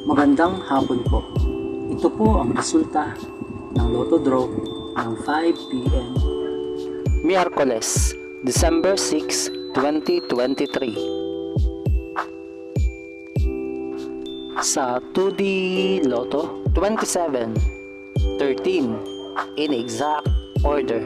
Magandang hapon po. Ito po ang resulta ng Lotto Draw ng 5 p.m. Miyerkules, December 6, 2023. Sa 2D Lotto, 27, 13 in exact order.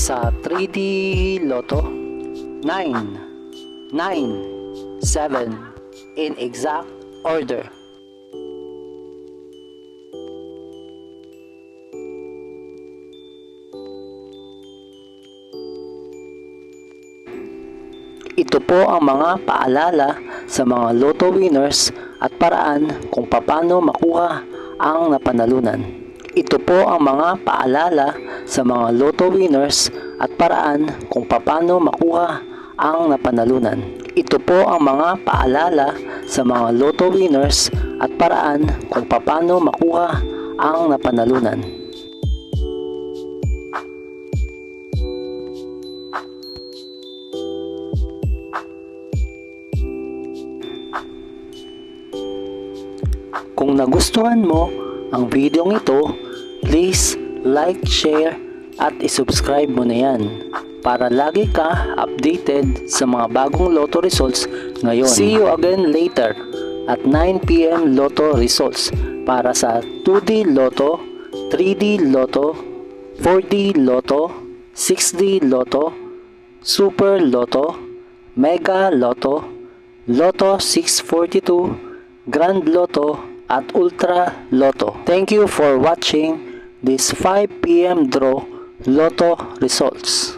Sa 3D Lotto, 9, 9, 7 in exact order. Ito po ang mga paalala sa mga Lotto winners at paraan kung paano makuha ang napanalunan. Ito po ang mga paalala sa mga Lotto winners at paraan kung paano makuha ang napanalunan. Ito po ang mga paalala sa mga Lotto winners at paraan kung paano makuha ang napanalunan. Kung nagustuhan mo ang video ito, please like, share at isubscribe mo na yan para lagi ka updated sa mga bagong Lotto results ngayon. See you again later at 9 p.m. Lotto results para sa 2D Lotto, 3D Lotto, 4D Lotto, 6D Lotto, Super Lotto, Mega Lotto, Lotto 642, Grand Lotto at Ultra Lotto. Thank you for watching this 5 p.m. draw Lotto results.